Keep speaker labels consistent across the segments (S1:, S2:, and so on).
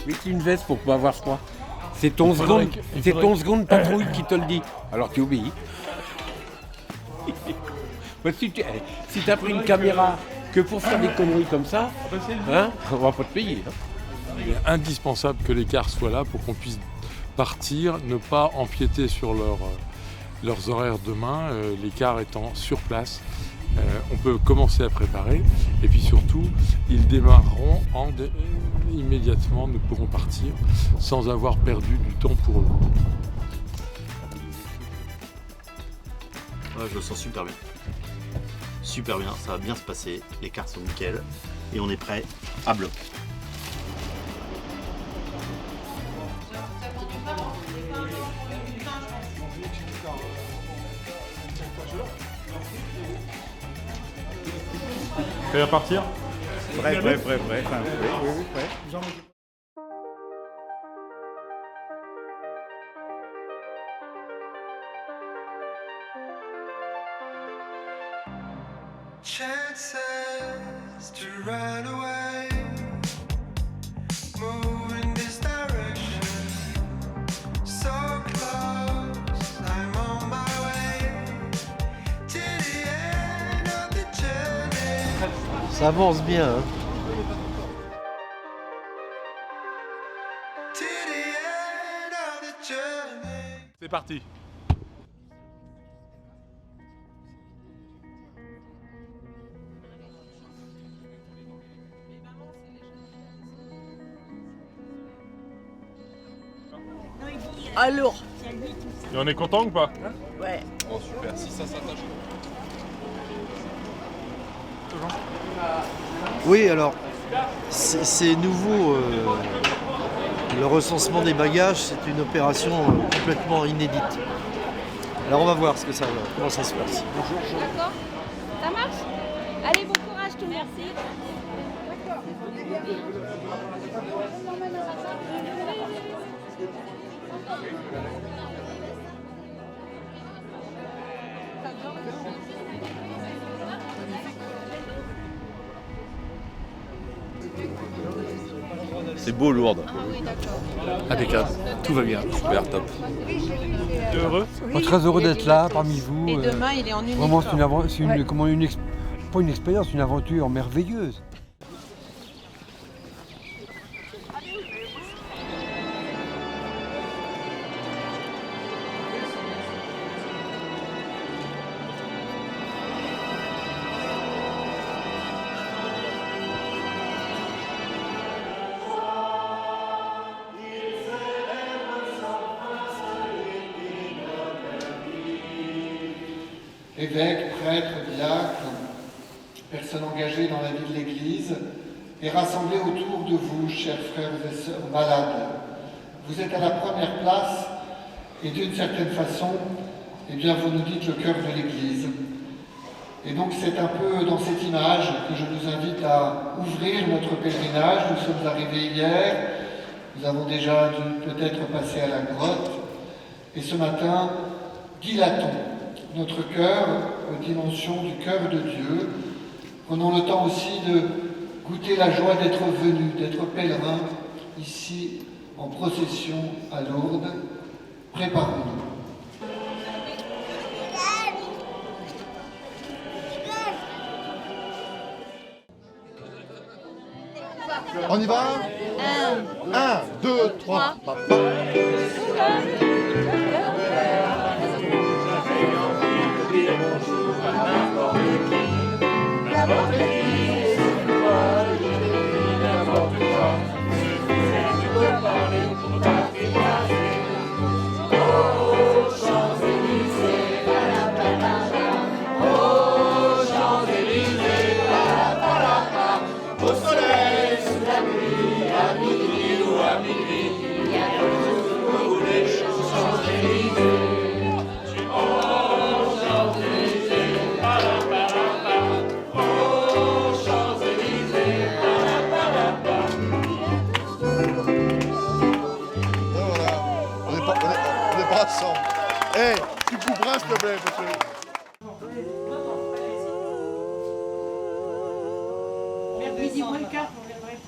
S1: Mets-toi une veste pour pas avoir froid. C'est ton seconde patrouille qui te le dit. Alors tu obéis. Parce que si tu as pris une caméra que pour faire des conneries comme ça, hein, on va pas te payer. Hein.
S2: Il est indispensable que les cars soient là pour qu'on puisse partir, ne pas empiéter sur leurs horaires demain, les cars étant sur place. On peut commencer à préparer et puis surtout, ils démarreront immédiatement, nous pourrons partir sans avoir perdu du temps pour eux.
S3: Ouais, je le sens super bien. Super bien, ça va bien se passer, les cartes sont nickel et on est prêt à bloc.
S2: Prêt à partir ?
S4: Prêt. Enfin, oui, prêt.
S5: Chances to run away, move in this direction, so close, I'm on my way to the end of the journey.
S6: Ça avance bien, hein.
S5: To the end of the journey.
S2: C'est parti.
S7: Alors,
S2: Et on est content ou pas ?
S7: ouais.
S2: Bon super, si ça s'attache.
S6: Oui, alors, c'est nouveau. Le recensement des bagages, c'est une opération complètement inédite. Alors, on va voir comment ça se passe.
S8: D'accord. Ça marche? Allez, bon courage tout le monde. Merci.
S3: C'est beau, Lourdes.
S9: Impeccable, tout va bien.
S3: Super, top.
S2: T'es heureux ?
S10: Très heureux d'être là parmi vous.
S7: Et demain, il est en uniforme.
S10: Vraiment, pas une expérience, une aventure merveilleuse.
S5: Évêques, prêtres, diacres, personnes engagées dans la vie de l'Église, et rassemblés autour de vous, chers frères et sœurs malades. Vous êtes à la première place, et d'une certaine façon, eh bien, vous nous dites le cœur de l'Église. Et donc c'est un peu dans cette image que je vous invite à ouvrir notre pèlerinage. Nous sommes arrivés hier, nous avons déjà dû peut-être passer à la grotte, et ce matin, dilatons notre cœur aux dimensions du cœur de Dieu. Prenons le temps aussi de goûter la joie d'être venu, d'être pèlerin ici en procession à Lourdes. Préparons-nous.
S4: On y va ? 1, 2, 3. Hey, tu couperas s'il te plaît, parce que...
S7: Midi moins le quart, on viendrait.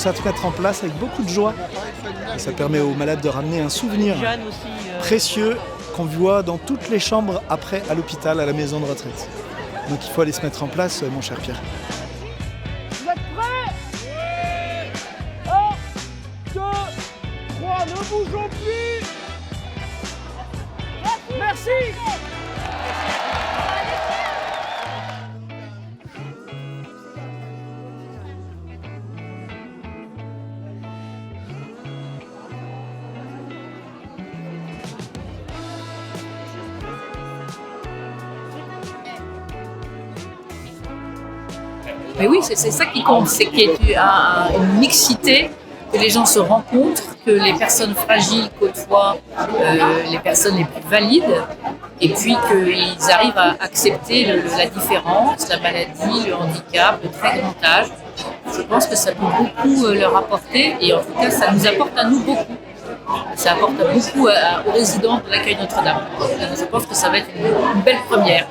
S11: à se mettre en place avec beaucoup de joie. Et ça permet aux malades de ramener un souvenir précieux qu'on voit dans toutes les chambres après à l'hôpital, à la maison de retraite. Donc il faut aller se mettre en place, mon cher Pierre.
S7: Vous êtes prêts? 1, 2, 3, ne bougeons plus. Merci.
S12: Mais oui, c'est ça qui compte, c'est qu'il y ait une mixité, que les gens se rencontrent, que les personnes fragiles côtoient les personnes les plus valides, et puis qu'ils arrivent à accepter la différence, la maladie, le handicap, le très grand âge. Je pense que ça peut beaucoup leur apporter, et en tout cas, ça nous apporte à nous beaucoup. Ça apporte beaucoup aux résidents de l'accueil Notre-Dame. Je pense que ça va être une belle première.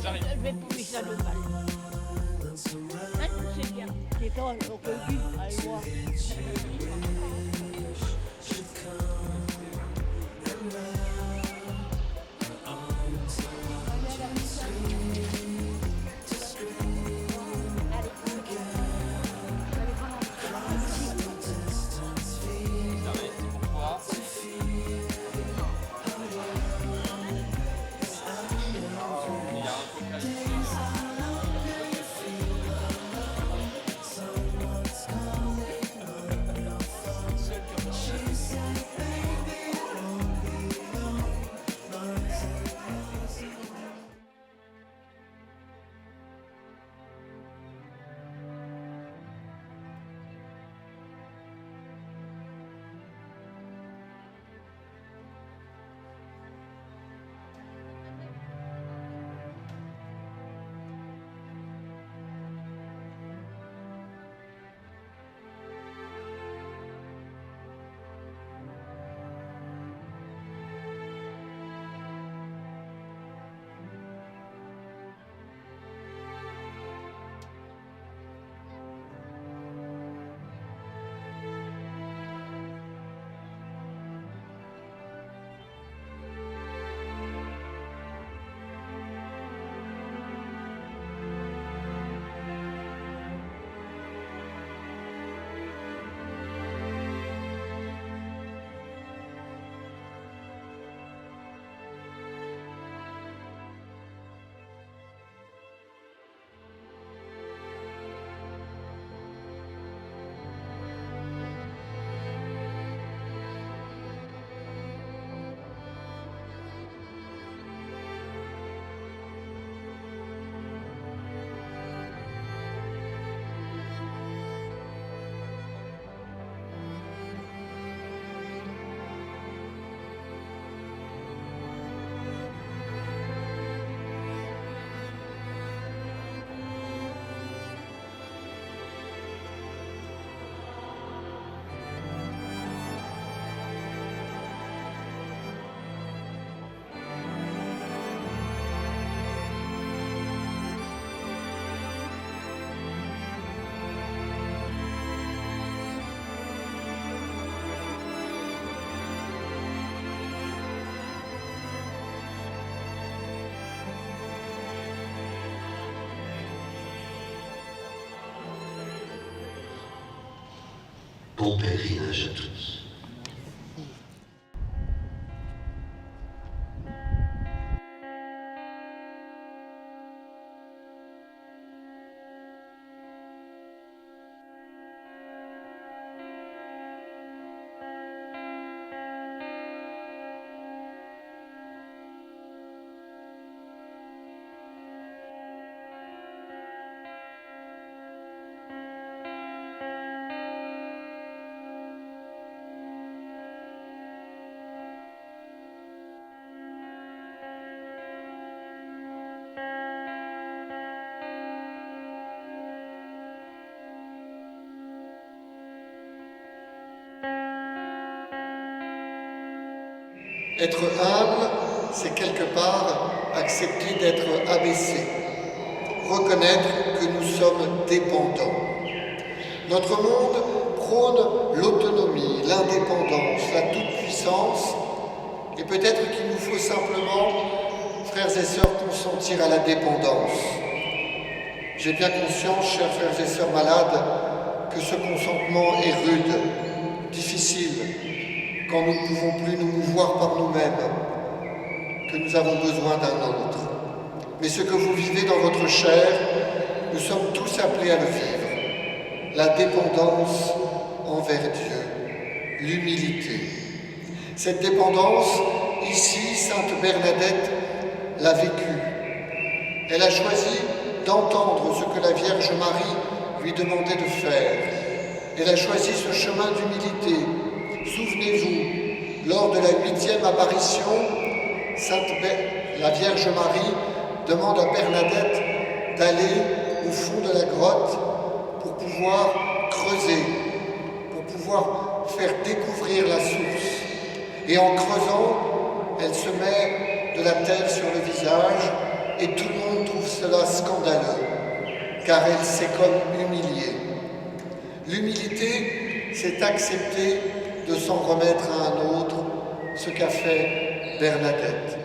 S7: Je vais pour Michel Le Val. Hein, c'est bien. C'est toi, on peut vivre, allez voir.
S13: Bon pèlerinage à tous.
S5: Être humble, c'est quelque part accepter d'être abaissé, reconnaître que nous sommes dépendants. Notre monde prône l'autonomie, l'indépendance, la toute-puissance, et peut-être qu'il nous faut simplement, frères et sœurs, consentir à la dépendance. J'ai bien conscience, chers frères et sœurs malades, que ce consentement est rude, difficile, quand nous ne pouvons plus nous mouvoir par nous-mêmes, que nous avons besoin d'un autre. Mais ce que vous vivez dans votre chair, nous sommes tous appelés à le vivre. La dépendance envers Dieu, l'humilité. Cette dépendance, ici, Sainte Bernadette l'a vécue. Elle a choisi d'entendre ce que la Vierge Marie lui demandait de faire. Elle a choisi ce chemin d'humilité. Souvenez-vous, lors de la 8e apparition, la Vierge Marie demande à Bernadette d'aller au fond de la grotte pour pouvoir creuser, pour pouvoir faire découvrir la source. Et en creusant, elle se met de la terre sur le visage et tout le monde trouve cela scandaleux, car elle s'est comme humiliée. L'humilité, c'est accepter de s'en remettre à un autre, ce qu'a fait Bernadette.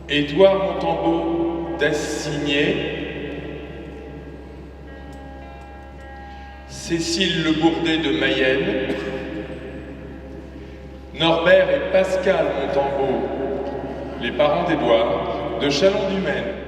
S13: Édouard Montambeau d'Assigné, Cécile Le Bourdet de Mayenne, Norbert et Pascal Montambeau, les parents d'Édouard, de Chalon-du-Maine.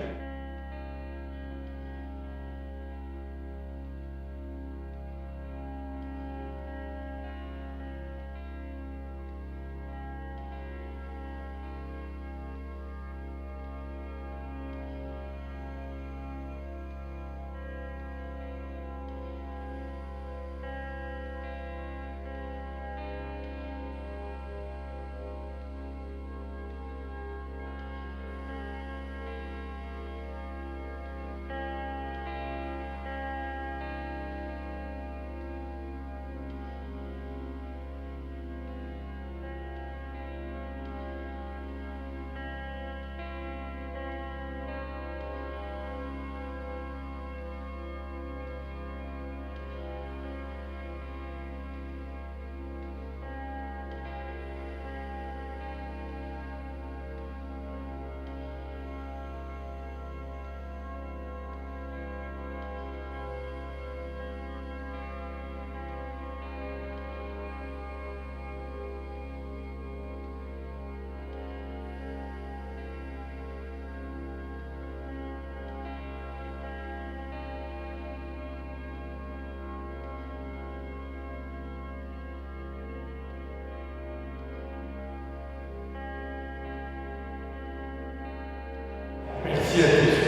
S13: Merci à tous.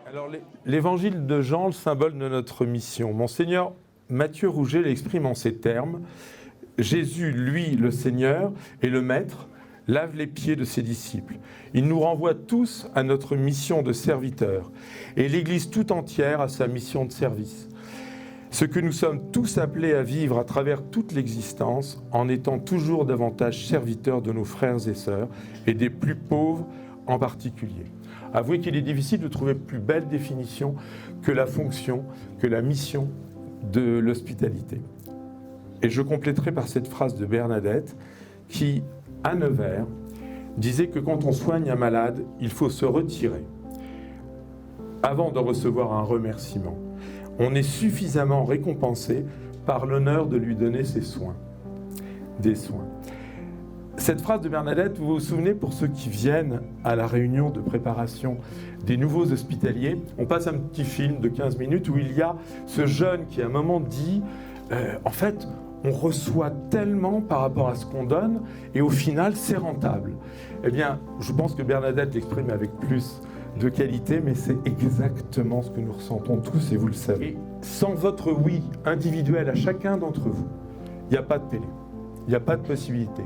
S2: Alors, l'évangile de Jean, le symbole de notre mission. Monseigneur Mathieu Rouget l'exprime en ces termes. Jésus, lui, le Seigneur et le Maître, lave les pieds de ses disciples. Il nous renvoie tous à notre mission de serviteur et l'Église tout entière à sa mission de service. Ce que nous sommes tous appelés à vivre à travers toute l'existence en étant toujours davantage serviteurs de nos frères et sœurs et des plus pauvres en particulier. Avouez qu'il est difficile de trouver plus belle définition que la fonction, que la mission de l'hospitalité. Et je compléterai par cette phrase de Bernadette qui, à Nevers, disait que quand on soigne un malade, il faut se retirer avant de recevoir un remerciement. On est suffisamment récompensé par l'honneur de lui donner ses soins. des soins. Cette phrase de Bernadette, vous vous souvenez, pour ceux qui viennent à la réunion de préparation des nouveaux hospitaliers, on passe un petit film de 15 minutes où il y a ce jeune qui à un moment dit en fait, on reçoit tellement par rapport à ce qu'on donne et au final, c'est rentable. Eh bien, je pense que Bernadette l'exprime avec plus de qualité, mais c'est exactement ce que nous ressentons tous et vous le savez. Et sans votre oui individuel à chacun d'entre vous, il n'y a pas de télé, il n'y a pas de possibilité.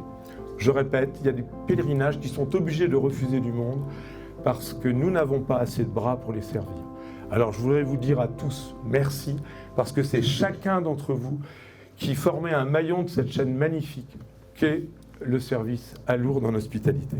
S2: Je répète, il y a des pèlerinages qui sont obligés de refuser du monde parce que nous n'avons pas assez de bras pour les servir. Alors je voudrais vous dire à tous merci, parce que c'est chacun d'entre vous qui formait un maillon de cette chaîne magnifique qu'est le service à Lourdes en hospitalité.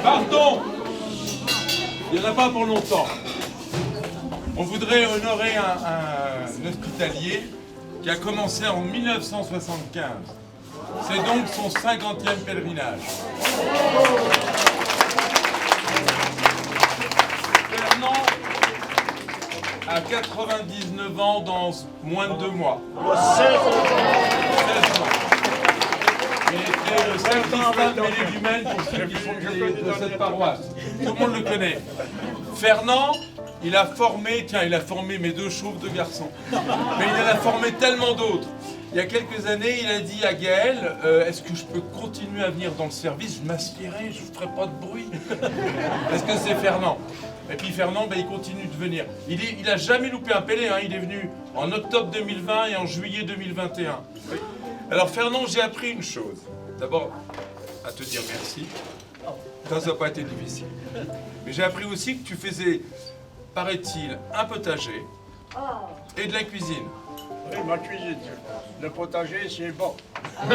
S13: Pardon, il n'y en a pas pour longtemps. On voudrait honorer un hospitalier qui a commencé en 1975. C'est donc son 50e pèlerinage. Fernand a 99 ans dans moins de 2 mois. 16 mois. Il était le sacristain de Mélégumène pour ceux qui sont de cette paroisse. Tout le monde le connaît. Fernand, il a formé mes 2 chauves, 2 garçons. Mais il en a formé tellement d'autres. Il y a quelques années, il a dit à Gaël, est-ce que je peux continuer à venir dans le service? Je m'assierai, je ne ferai pas de bruit. Parce que c'est Fernand. Et puis Fernand, il continue de venir. Il n'a jamais loupé un pélé, hein. Il est venu en octobre 2020 et en juillet 2021. Alors Fernand, j'ai appris une chose. D'abord, à te dire merci. Ça n'a pas été difficile. Mais j'ai appris aussi que tu faisais, paraît-il, un potager et de la cuisine.
S14: Oui, ma cuisine. Le potager, c'est bon. Et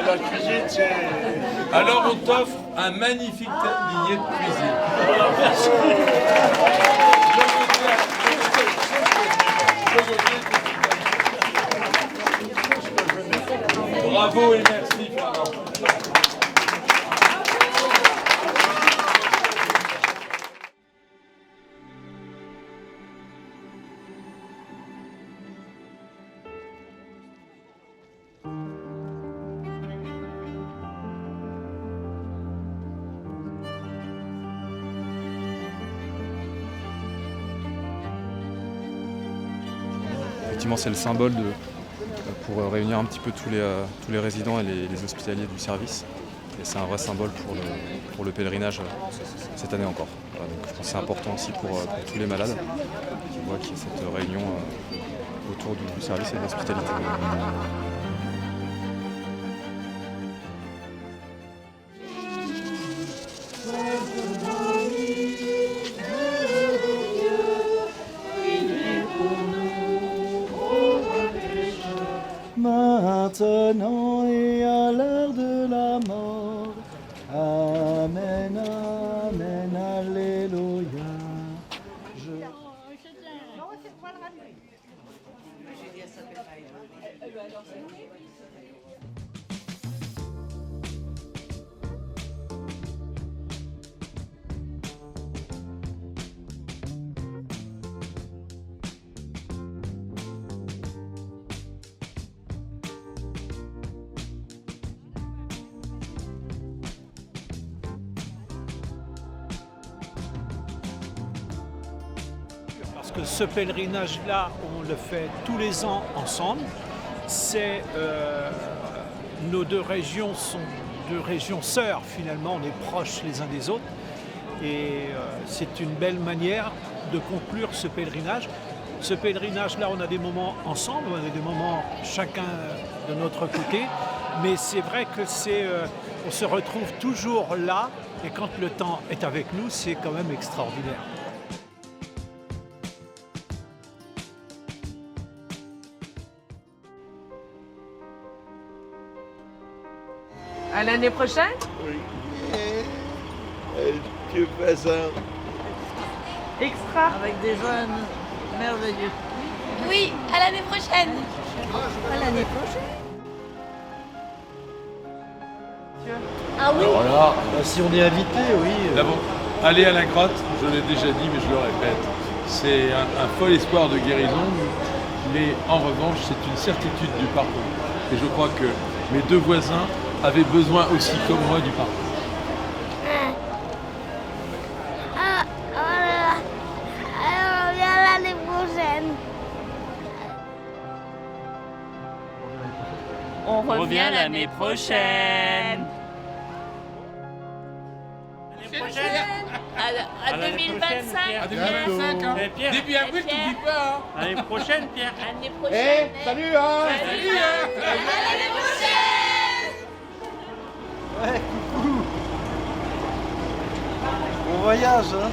S14: la cuisine, c'est...
S13: Alors on t'offre un magnifique tablier de cuisine.
S14: Merci.
S13: Bravo et merci, Fernand.
S15: Effectivement, c'est le symbole pour réunir un petit peu tous les résidents et les hospitaliers du service. Et c'est un vrai symbole pour le pèlerinage cette année encore. Voilà, donc je pense que c'est important aussi pour tous les malades qui voient qu'il y a cette réunion autour du service et de l'hospitalité.
S11: Maintenant et à l'heure de la mort. Amen, amen, alléluia.
S16: parce que ce pèlerinage-là, on le fait tous les ans ensemble. Nos deux régions sont deux régions sœurs finalement, on est proches les uns des autres. Et c'est une belle manière de conclure ce pèlerinage. Ce pèlerinage-là, on a des moments ensemble, on a des moments chacun de notre côté, mais c'est vrai que on se retrouve toujours là, et quand le temps est avec nous, c'est quand même extraordinaire.
S8: À l'année prochaine?
S17: Oui. Tu fais ça.
S8: Extra.
S12: Avec des jeunes merveilleux.
S7: Oui, à l'année prochaine.
S12: À l'année prochaine.
S7: Ah oui.
S2: Alors là,
S6: si on est invité, oui.
S2: D'abord, aller à la grotte, je l'ai déjà dit, mais je le répète, c'est un fol espoir de guérison, mais en revanche, c'est une certitude du parcours. Et je crois que mes deux voisins avaient besoin aussi, comme moi, du parcours.
S7: Alors, on vient l'année prochaine.
S8: On revient l'année prochaine. À 2025.
S13: À 2025, hein.
S8: Pierre.
S13: Début avril, t'oublies pas. Hein.
S8: L'année prochaine, Pierre. L'année prochaine.
S4: Salut hein.
S8: Salut, hein. À l'année prochaine.
S6: Ouais, coucou. Bon voyage, hein.